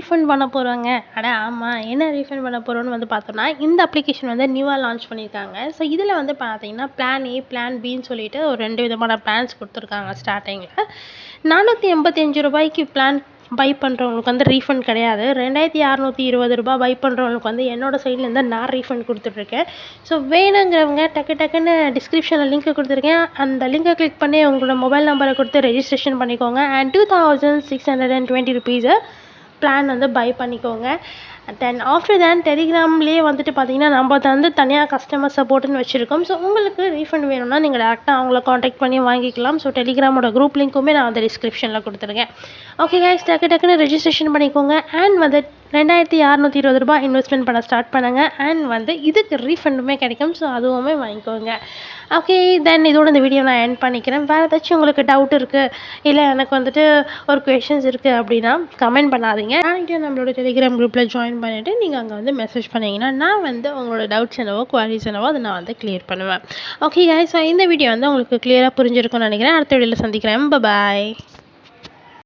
Refund பண்ண போகிறாங்க. அட ஆமாம், என்ன ரீஃபண்ட் பண்ண போகிறோன்னு வந்து பார்த்தோம்னா, இந்த அப்ளிகேஷன் வந்து நியூவாக லான்ச் பண்ணியிருக்காங்க. ஸோ இதில் வந்து பார்த்தீங்கன்னா பிளான் ஏ பிளான் பின்னு சொல்லிட்டு ஒரு 2 விதமான பிளான்ஸ் கொடுத்துருக்காங்க. ஸ்டார்டிங்கில் ₹485 பிளான் பை பண்ணுறவங்களுக்கு வந்து ரீஃபண்ட் கிடையாது. ₹2620 பை பண்ணுறவங்களுக்கு வந்து என்னோட சைட்லேருந்து நான் ரீஃபண்ட் கொடுத்துட்ருக்கேன். ஸோ வேணுங்கிறவங்க டக்கு டக்குன்னு டிஸ்கிரிப்ஷனில் லிங்க் கொடுத்துருக்கேன். அந்த லிங்கை கிளிக் பண்ணி உங்களோட மொபைல் நம்பரை கொடுத்து ரெஜிஸ்ட்ரேஷன் பண்ணிக்கோங்க. அண்ட் ₹2620 பிளான் வந்து பை பண்ணிக்கோங்க. தென் ஆஃப்டர் தேன் டெலிகிராம்லேயே வந்துட்டு பார்த்தீங்கன்னா நம்ம வந்து தனியாக கஸ்டமர் சப்போர்ட்டுன்னு வச்சுருக்கோம். ஸோ உங்களுக்கு ரீஃபண்ட் வேணும்னா நீங்கள் டேரெக்டாக அவங்கள காண்டாக்ட் பண்ணி வாங்கிக்கலாம். ஸோ டெலிகிராமோட குரூப் லிங்க்குமே நான் வந்து டிஸ்கிரிப்ஷனில் கொடுத்துருக்கேன். ஓகே கைஸ், டக்குன்னு ரெஜிஸ்ட்ரேஷன் பண்ணிக்கோங்க. அண்ட் வந்து ₹2620 இன்வெஸ்ட்மெண்ட் பண்ண ஸ்டார்ட் பண்ணுங்கள். அண்ட் வந்து இதுக்கு ரீஃபண்டுமே கிடைக்கும். ஸோ அதுவுமே வாங்கிக்கோங்க. ஓகே, தென் இதோட இந்த வீடியோ நான் எண்ட் பண்ணிக்கிறேன். வேறு ஏதாச்சும் உங்களுக்கு டவுட் இருக்குது, இல்லை எனக்கு வந்துட்டு ஒரு கொஷின்ஸ் இருக்குது அப்படின்னா கமெண்ட் பண்ணாதீங்க. நாளைக்கு நம்மளோட டெலிகிராம் குரூப்பில் ஜாயின் பண்ணிவிட்டு நீங்கள் அங்கே வந்து மெசேஜ் பண்ணிங்கன்னா நான் வந்து உங்களோட டவுட்ஸ் என்னவோ குவாரிஸ் என்னவோ அதை நான் வந்து கிளியர் பண்ணுவேன். ஓகே கைஸ், ஸோ இந்த வீடியோ வந்து உங்களுக்கு கிளியராக புரிஞ்சிருக்கும்னு நினைக்கிறேன். அடுத்த வீடியோவில் சந்திக்கிறேன். பாய்.